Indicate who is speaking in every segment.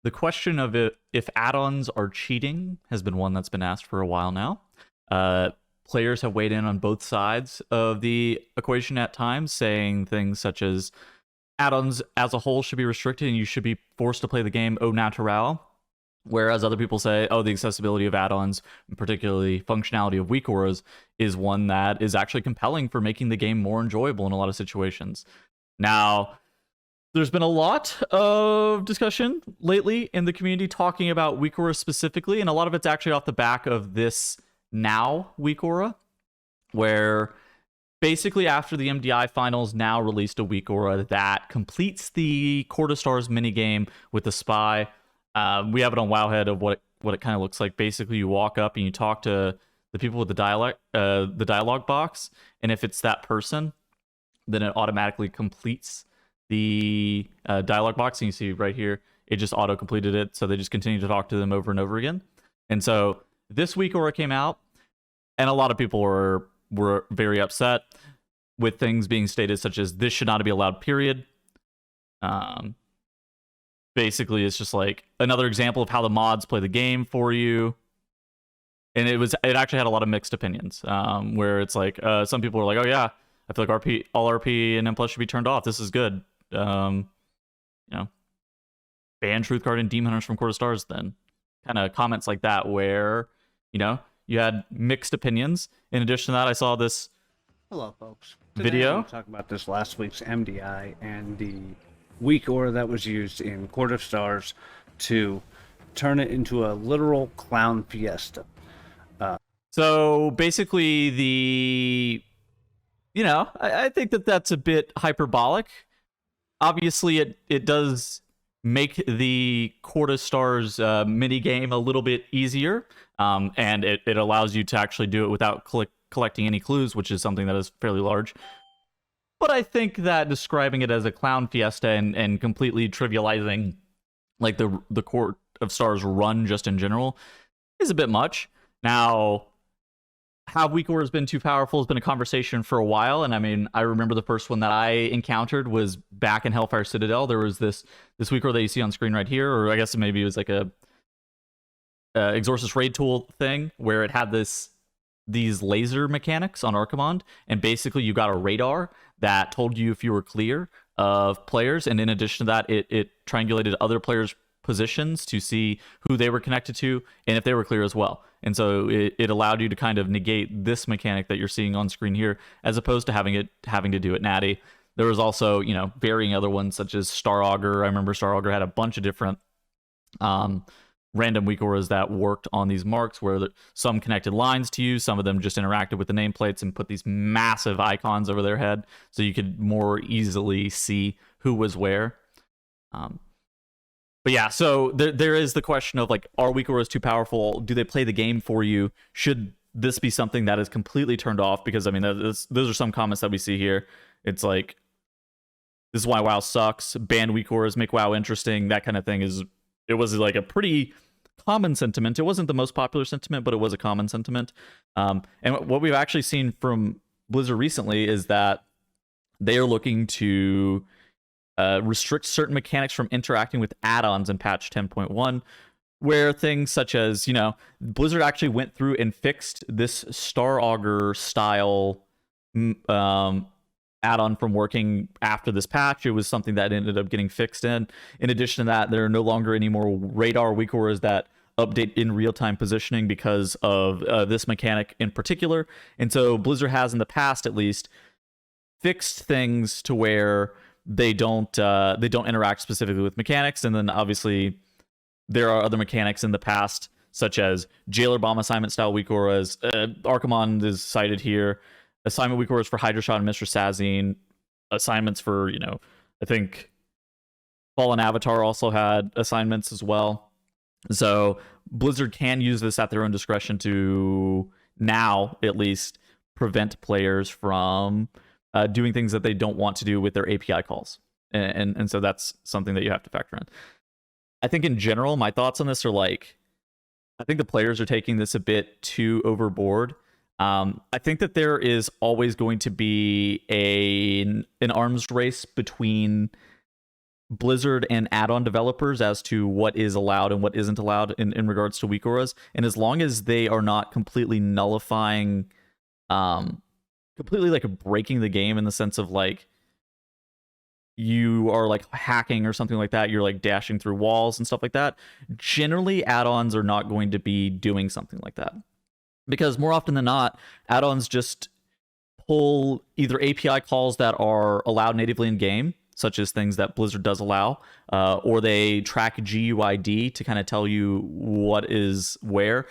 Speaker 1: the question of if add-ons are cheating has been one that's been asked for a while now. Players have weighed in on both sides of the equation at times, saying things such as add-ons as a whole should be restricted and you should be forced to play the game au naturel. Whereas other people say, oh, the accessibility of add-ons, and particularly functionality of weakauras, is one that is actually compelling for making the game more enjoyable in a lot of situations. Now, there's been a lot of discussion lately in the community talking about weakaura specifically, and a lot of it's actually off the back of this now weakaura, where basically after the MDI finals now released a weakaura that completes the Court of Stars minigame with the spy. We have it on Wowhead of what it kind of looks like. Basically, you walk up and you talk to the people with the dialogue box, and if it's that person, then it automatically completes the dialogue box. And you see right here, it just auto completed it, so they just continue to talk to them over and over again. And so this weakaura came out, and a lot of people were very upset with things being stated such as this should not be allowed, period. Basically, it's just like another example of how the mods play the game for you. And it actually had a lot of mixed opinions, where it's like some people were like, oh yeah, I feel like all RP and M+ should be turned off. This is good. Ban Truth Card and Demon Hunters from Court of Stars then. Kind of comments like that where, you had mixed opinions. In addition to that, I saw this
Speaker 2: Hello, folks.
Speaker 1: Video.
Speaker 2: We'll talk about this last week's MDI and the weakaura that was used in Court of Stars to turn it into a literal clown fiesta.
Speaker 1: So basically, I think that's a bit hyperbolic. Obviously, it does make the Court of Stars mini game a little bit easier, and it allows you to actually do it without collecting any clues, which is something that is fairly large. But I think that describing it as a clown fiesta and completely trivializing like the Court of Stars run just in general is a bit much. Now, have weakauras been too powerful has been a conversation for a while, and I mean, I remember the first one that I encountered was back in Hellfire Citadel. There was this weakaura that you see on screen right here, or I guess maybe it was like a Exorcist raid tool thing where it had these laser mechanics on Archimond, and basically you got a radar that told you if you were clear of players, and in addition to that, it triangulated other players' positions to see who they were connected to and if they were clear as well. And so it allowed you to kind of negate this mechanic that you're seeing on screen here, as opposed to having to do it natty. There was also, varying other ones such as Star Augur. I remember Star Augur had a bunch of different random weakauras that worked on these marks, where some connected lines to you, some of them just interacted with the nameplates and put these massive icons over their head so you could more easily see who was where. But yeah, so there is the question of like, are weakauras too powerful? Do they play the game for you? Should this be something that is completely turned off? Because I mean, those are some comments that we see here. It's like, this is why WoW sucks. Ban weakauras, make WoW interesting. That kind of thing it was like a pretty common sentiment. It wasn't the most popular sentiment, but it was a common sentiment. And what we've actually seen from Blizzard recently is that they are looking to restrict certain mechanics from interacting with add-ons in patch 10.1, where things such as, Blizzard actually went through and fixed this Star Augur style add-on from working after this patch. It was something that ended up getting fixed in. In addition to that, there are no longer any more radar weakauras that update in real-time positioning because of this mechanic in particular. And so Blizzard has, in the past at least, fixed things to where they don't interact specifically with mechanics. And then obviously there are other mechanics in the past, such as Jailer Bomb assignment style weakauras. Archimond is cited here. Assignment weakauras for Hydra Shot and Mistress Sazine. Assignments for, I think Fallen Avatar also had assignments as well. So Blizzard can use this at their own discretion to now at least prevent players from doing things that they don't want to do with their API calls. And so that's something that you have to factor in. I think in general, my thoughts on this are like, I think the players are taking this a bit too overboard. I think that there is always going to be an arms race between Blizzard and add-on developers as to what is allowed and what isn't allowed in regards to weakauras. And as long as they are not completely nullifying, completely like breaking the game in the sense of like you are like hacking or something like that, you're like dashing through walls and stuff like that, generally add-ons are not going to be doing something like that. Because more often than not, add-ons just pull either API calls that are allowed natively in game, such as things that Blizzard does allow, or they track GUID to kind of tell you what is where.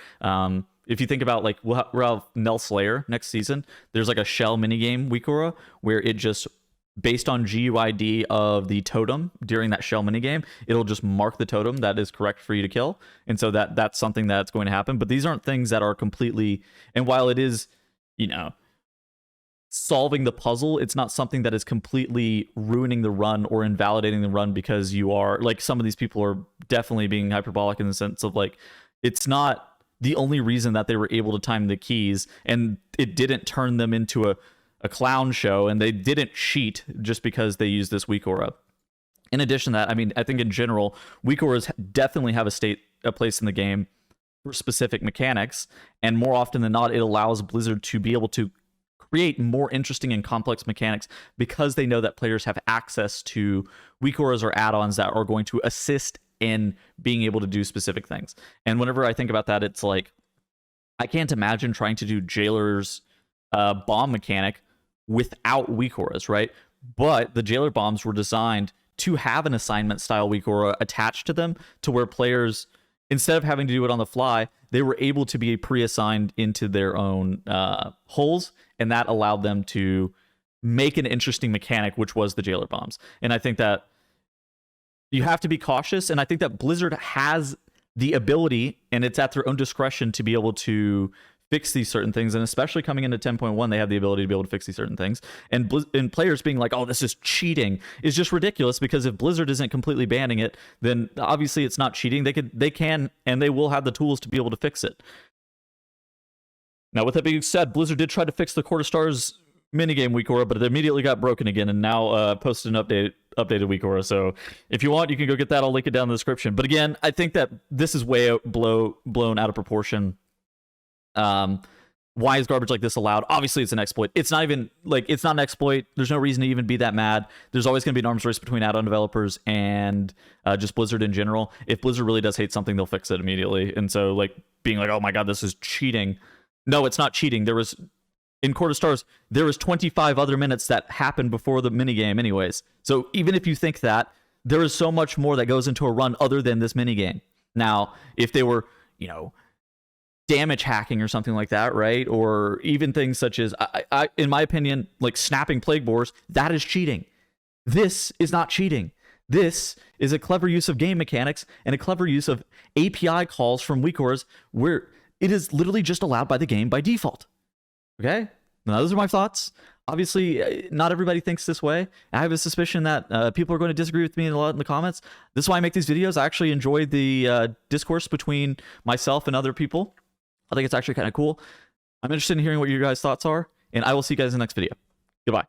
Speaker 1: If you think about like we'll have Nell Slayer next season, there's like a shell minigame Weakaura where it just based on GUID of the totem during that shell minigame, it'll just mark the totem that is correct for you to kill. And so that's something that's going to happen. But these aren't things that are completely, and while it is, you know, solving the puzzle, it's not something that is completely ruining the run or invalidating the run because you are, like, some of these people are definitely being hyperbolic in the sense of like, it's not the only reason that they were able to time the keys and it didn't turn them into a clown show, and they didn't cheat just because they used this weakaura. In addition to that, I mean, I think in general, weakauras definitely have a place in the game for specific mechanics, and more often than not, it allows Blizzard to be able to create more interesting and complex mechanics because they know that players have access to weakauras or add-ons that are going to assist in being able to do specific things. And whenever I think about that, it's like, I can't imagine trying to do Jailer's bomb mechanic without weakauras, right? But the Jailer bombs were designed to have an assignment style weakaura attached to them, to where players, instead of having to do it on the fly, they were able to be pre-assigned into their own holes, and that allowed them to make an interesting mechanic, which was the Jailer bombs. And I think that you have to be cautious, and I think that Blizzard has the ability, and it's at their own discretion, to be able to fix these certain things, and especially coming into 10.1, they have the ability to be able to fix these certain things. And players being like, "Oh, this is cheating," is just ridiculous, because if Blizzard isn't completely banning it, then obviously it's not cheating. They can, and they will have the tools to be able to fix it. Now, with that being said, Blizzard did try to fix the Court of Stars minigame Weakaura, but it immediately got broken again, and now posted an updated Weakaura. So if you want, you can go get that. I'll link it down in the description. But again, I think that this is way blown out of proportion. Why is garbage like this allowed? Obviously, it's an exploit. It's not even like, it's not an exploit. There's no reason to even be that mad. There's always going to be an arms race between add-on developers and just Blizzard in general. If Blizzard really does hate something, they'll fix it immediately. And so, like, being like, "Oh my god, this is cheating." No, it's not cheating. There was, in Court of Stars, there was 25 other minutes that happened before the minigame anyways. So even if you think that, there is so much more that goes into a run other than this minigame. Now, if they were, you know, damage hacking or something like that, right? Or even things such as, I in my opinion, like snapping plague boars, that is cheating. This is not cheating. This is a clever use of game mechanics and a clever use of API calls from weakauras, where it is literally just allowed by the game by default. Okay? Now, those are my thoughts. Obviously, not everybody thinks this way. I have a suspicion that people are going to disagree with me a lot in the comments. This is why I make these videos. I actually enjoy the discourse between myself and other people. I think it's actually kind of cool. I'm interested in hearing what your guys' thoughts are, and I will see you guys in the next video. Goodbye.